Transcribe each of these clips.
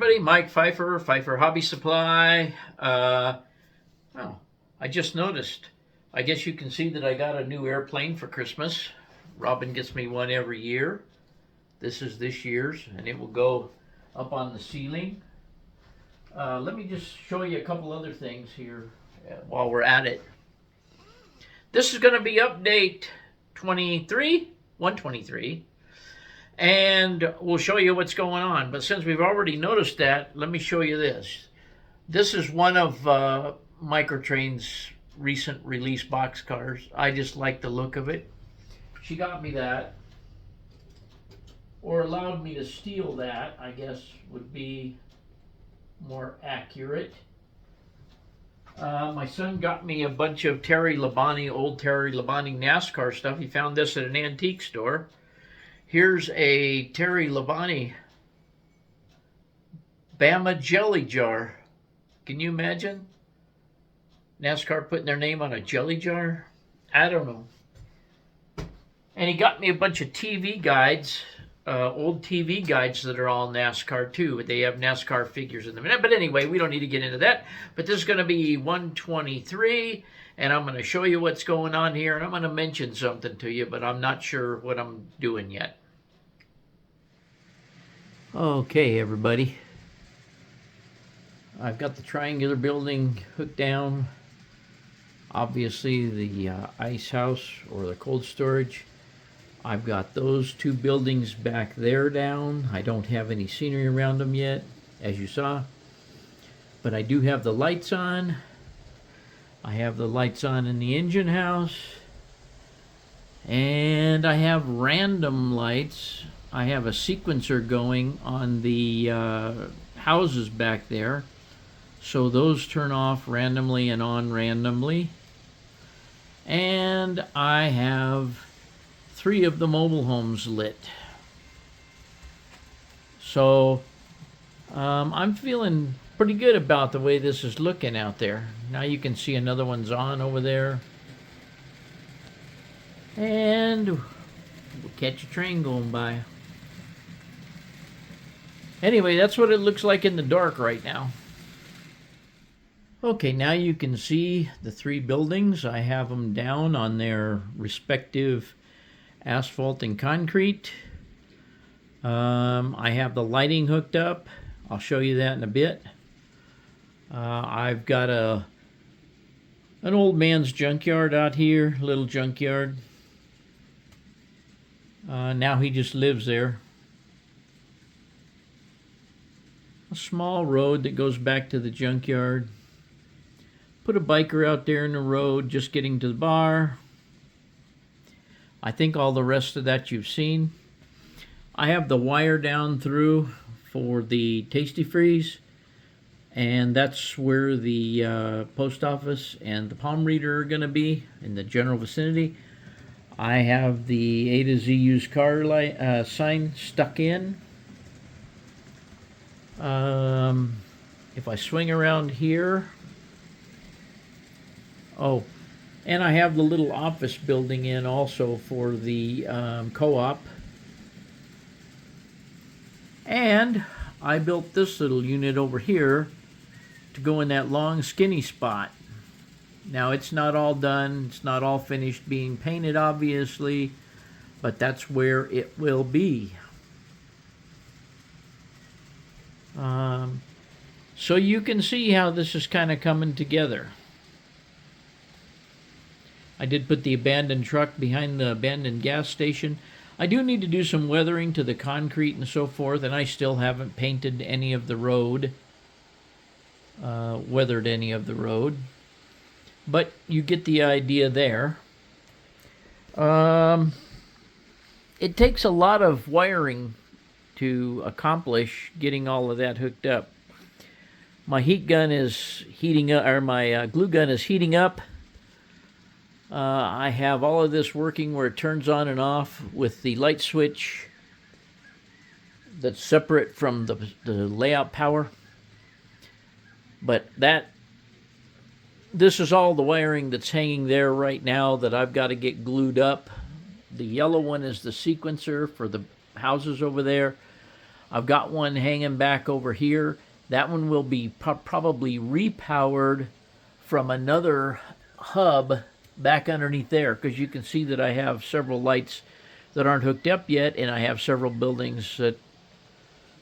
everybody. Mike Fifer, Fifer Hobby Supply. Oh, I just noticed. I guess you can see that I got a new airplane for Christmas. Robin gets me one every year. This is this year's, and it will go up on the ceiling. Let me just show you a couple other things here while we're at it. This is going to be update 123. And we'll show you what's going on. But since we've already noticed that, let me show you this. This is one of Microtrain's recent release boxcars. I just like the look of it. She got me that, or allowed me to steal that, I guess would be more accurate. My son got me a bunch of Terry Labonte, old Terry Labonte NASCAR stuff. He found this at an antique store. Here's a Terry Labonte Bama jelly jar. Can you imagine? NASCAR putting their name on a jelly jar? I don't know. And he got me a bunch of TV guides, old TV guides that are all NASCAR too. They have NASCAR figures in them. But anyway, we don't need to get into that. But this is going to be 123, and I'm going to show you what's going on here, and I'm going to mention something to you, but I'm not sure what I'm doing yet. Okay, everybody. I've got the triangular building hooked down. Obviously, the ice house or the cold storage. I've got those two buildings back there down. I don't have any scenery around them yet, as you saw. But I do have the lights on. I have the lights on in the engine house. And I have random lights. I have a sequencer going on the houses back there. So those turn off randomly and on randomly. And I have 3 of the mobile homes lit. So I'm feeling pretty good about the way this is looking out there. Now you can see another one's on over there. And we'll catch a train going by. Anyway, that's what it looks like in the dark right now. Okay, now you can see the 3 buildings. I have them down on their respective asphalt and concrete. I have the lighting hooked up. I'll show you that in a bit. I've got an old man's junkyard out here, little junkyard. Now he just lives there. A small road that goes back to the junkyard. Put a biker out there in the road just getting to the bar. I think all the rest of that you've seen. I have the wire down through for the Tasty Freeze, and that's where the post office and the palm reader are going to be in the general vicinity. I have the A to Z used car sign stuck in. If I swing around here, oh, and I have the little office building in also for the co-op. And I built this little unit over here to go in that long skinny spot. Now it's not all done, it's not all finished being painted obviously, but that's where it will be. So you can see how this is kind of coming together. I did put the abandoned truck behind the abandoned gas station. I do need to do some weathering to the concrete and so forth, and I still haven't painted any of the road, weathered any of the road. But you get the idea there. It takes a lot of wiring to accomplish getting all of that hooked up. My heat gun is heating up, or my glue gun is heating up. I have all of this working where it turns on and off with the light switch that's separate from the layout power. But this is all the wiring that's hanging there right now that I've got to get glued up. The yellow one is the sequencer for the houses over there. I've got one hanging back over here. That one will be probably repowered from another hub back underneath there, because you can see that I have several lights that aren't hooked up yet, and I have several buildings that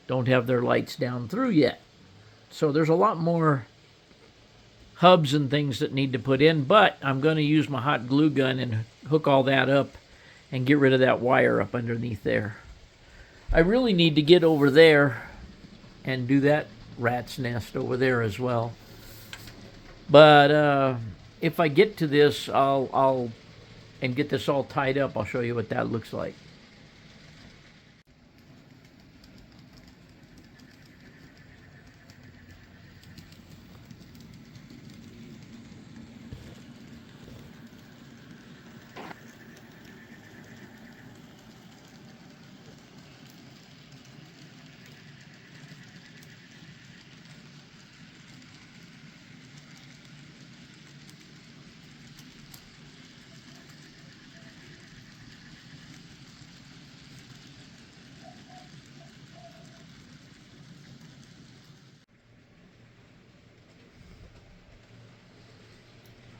don't have their lights down through yet. So there's a lot more hubs and things that need to put in, but I'm going to use my hot glue gun and hook all that up and get rid of that wire up underneath there. I really need to get over there and do that rat's nest over there as well. But if I get to this, I'll and get this all tied up, I'll show you what that looks like.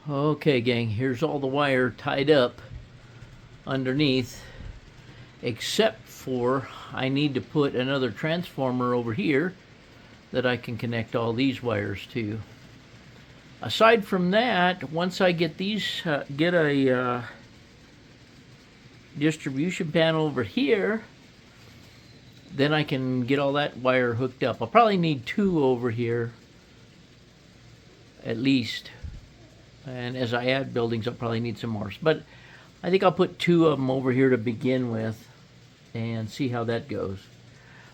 Okay, gang, here's all the wire tied up underneath, except for I need to put another transformer over here that I can connect all these wires to. Aside from that, once I get these, get a distribution panel over here, then I can get all that wire hooked up. I'll probably need 2 over here at least. And as I add buildings, I'll probably need some more. But I think I'll put 2 of them over here to begin with and see how that goes.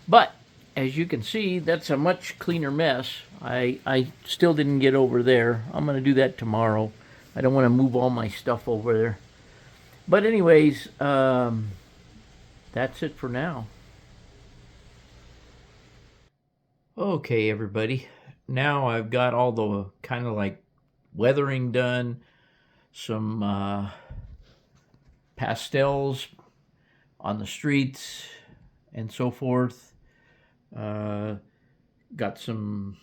But as you can see, that's a much cleaner mess. I still didn't get over there. I'm going to do that tomorrow. I don't want to move all my stuff over there. But anyways, that's it for now. Okay, everybody. Now I've got all the kind of like weathering done, some pastels on the streets and so forth. Got some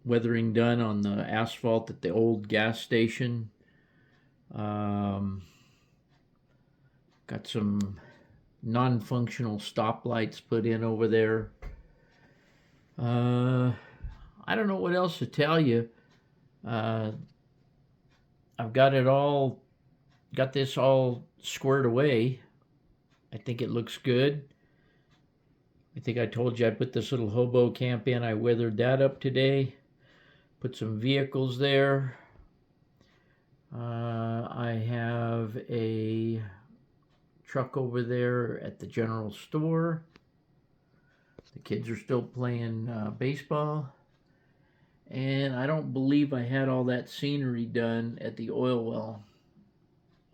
weathering done on the asphalt at the old gas station. Got some non-functional stoplights put in over there. I don't know what else to tell you. I've got this all squared away. I think it looks good. I think I told you I put this little hobo camp in. I weathered that up today. Put some vehicles there. I have a truck over there at the general store. The kids are still playing baseball. And I don't believe I had all that scenery done at the oil well.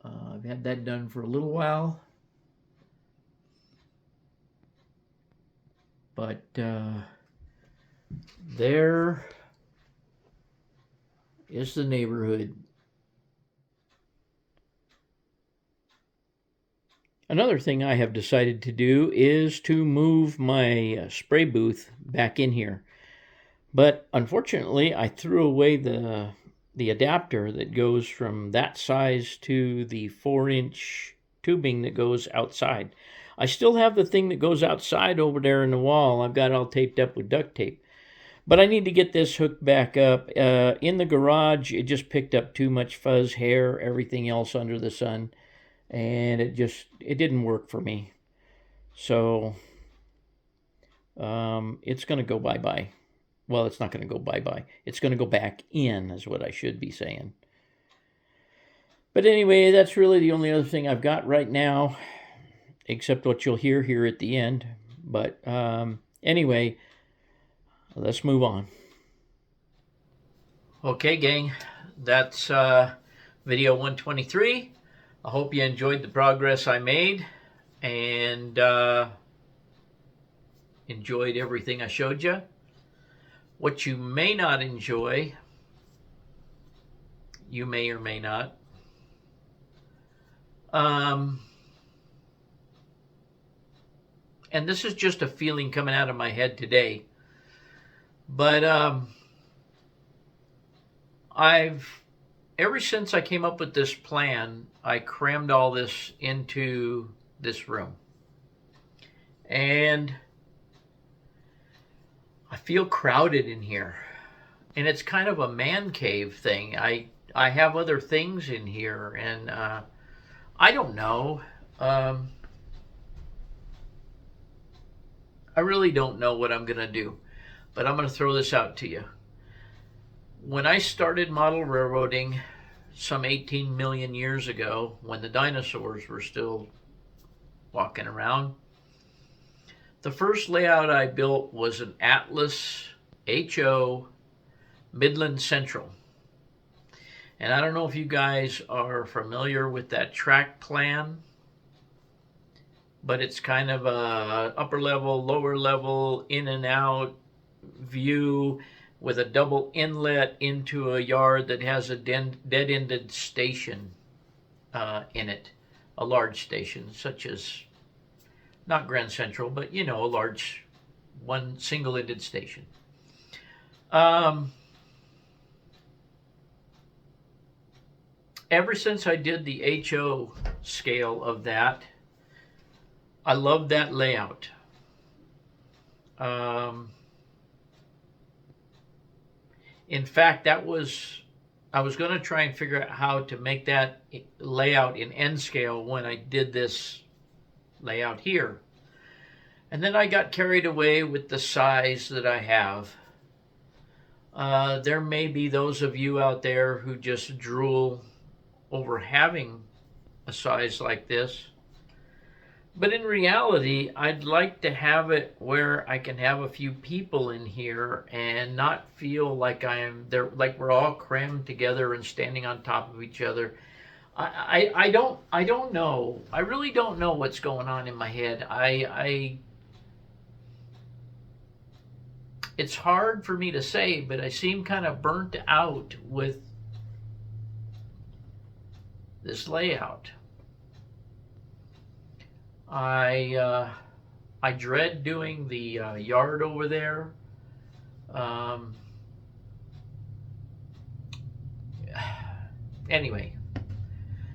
I've had that done for a little while. But there is the neighborhood. Another thing I have decided to do is to move my spray booth back in here. But unfortunately, I threw away the adapter that goes from that size to the 4-inch tubing that goes outside. I still have the thing that goes outside over there in the wall. I've got it all taped up with duct tape. But I need to get this hooked back up. In the garage, it just picked up too much fuzz, hair, everything else under the sun. And it didn't work for me. So it's going to go bye-bye. Well, it's not going to go bye-bye. It's going to go back in, is what I should be saying. But anyway, that's really the only other thing I've got right now, except what you'll hear here at the end. But anyway, let's move on. Okay, gang, that's video 123. I hope you enjoyed the progress I made and enjoyed everything I showed you. What you may not enjoy, you may or may not. And and this is just a feeling coming out of my head today, but I've ever since I came up with this plan, I crammed all this into this room. And I feel crowded in here. And it's kind of a man cave thing. I have other things in here, and I don't know. I really don't know what I'm going to do. But I'm going to throw this out to you. When I started model railroading some 18 million years ago, when the dinosaurs were still walking around, the first layout I built was an Atlas HO Midland Central. And I don't know if you guys are familiar with that track plan, but it's kind of a upper level, lower level, in and out view with a double inlet into a yard that has a dead-ended station in it, a large station, such as, not Grand Central, but a large one single-ended station. Ever since I did the HO scale of that, I love that layout. In fact, I was going to try and figure out how to make that layout in N scale when I did this layout here. And then I got carried away with the size that I have. There may be those of you out there who just drool over having a size like this. But in reality, I'd like to have it where I can have a few people in here and not feel like like we're all crammed together and standing on top of each other. I don't know. I really don't know what's going on in my head. It's hard for me to say, but I seem kind of burnt out with this layout. I dread doing the yard over there. Anyway,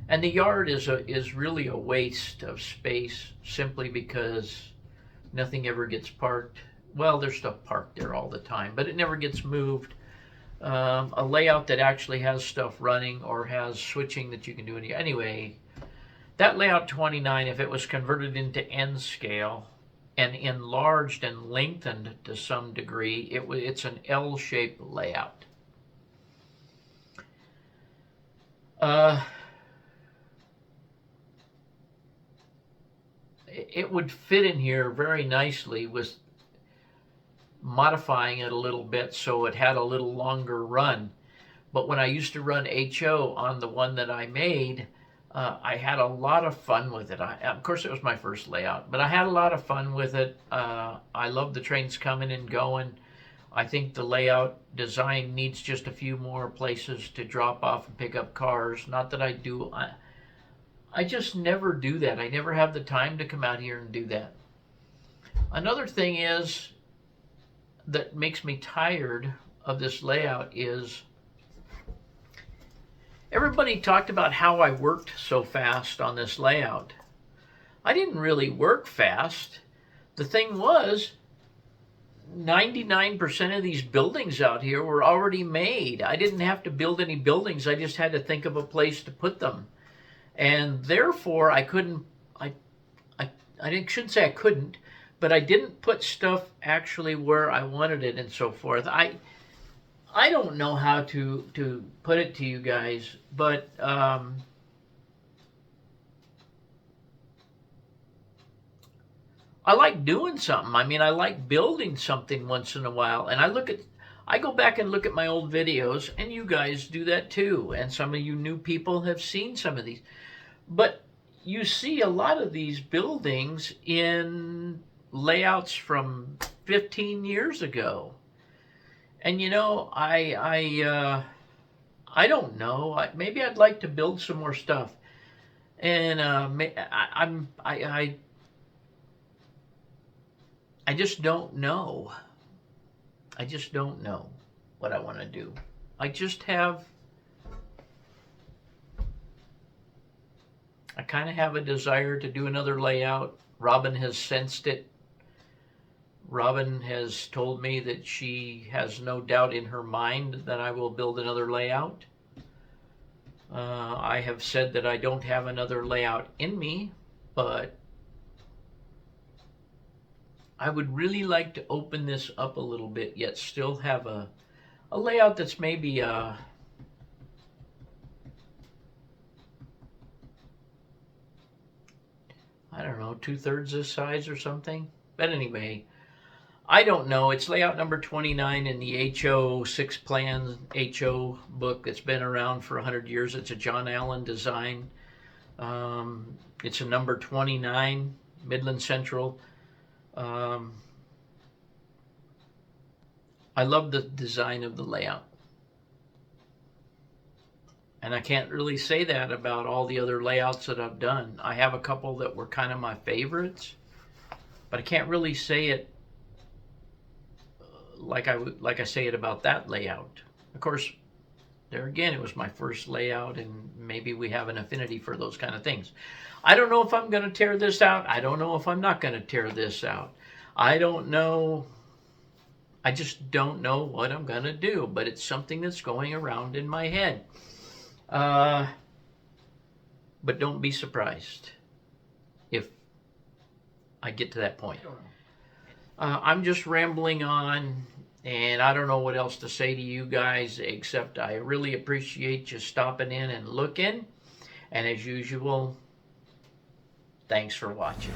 and the yard is really a waste of space simply because nothing ever gets parked. Well, there's stuff parked there all the time, but it never gets moved. A layout that actually has stuff running or has switching that you can do. Anyway, that layout 29, if it was converted into N scale and enlarged and lengthened to some degree, it's an L-shaped layout. It would fit in here very nicely with modifying it a little bit so it had a little longer run. But when I used to run HO on the one that I made, I had a lot of fun with it. Of course, it was my first layout, but I had a lot of fun with it. I love the trains coming and going. I think the layout design needs just a few more places to drop off and pick up cars. Not that I do. I just never do that. I never have the time to come out here and do that. Another thing that makes me tired of this layout is everybody talked about how I worked so fast on this layout. I didn't really work fast. The thing was, 99% of these buildings out here were already made. I didn't have to build any buildings. I just had to think of a place to put them. And therefore, I shouldn't say I couldn't, but I didn't put stuff actually where I wanted it and so forth. I don't know how to put it to you guys, but I like doing something. I mean, I like building something once in a while. And I go back and look at my old videos, and you guys do that too. And some of you new people have seen some of these. But you see a lot of these buildings in layouts from 15 years ago. And I don't know. Maybe I'd like to build some more stuff. And I just don't know. I just don't know what I want to do. I just have, I kind of have a desire to do another layout. Robin has sensed it. Robin has told me that she has no doubt in her mind that I will build another layout. I have said that I don't have another layout in me, but I would really like to open this up a little bit, yet still have a layout that's maybe I don't know, 2/3 this size or something. But anyway, I don't know. It's layout number 29 in the HO 6 plan HO book that's been around for 100 years. It's a John Allen design. It's a number 29, Midland Central. I love the design of the layout. And I can't really say that about all the other layouts that I've done. I have a couple that were kind of my favorites, but I can't really say it like I say it about that layout. Of course, there again, it was my first layout, and maybe we have an affinity for those kind of things. I don't know if I'm going to tear this out. I don't know if I'm not going to tear this out. I don't know. I just don't know what I'm going to do, but it's something that's going around in my head. But don't be surprised if I get to that point. I'm just rambling on, and I don't know what else to say to you guys, except I really appreciate you stopping in and looking. And as usual, thanks for watching.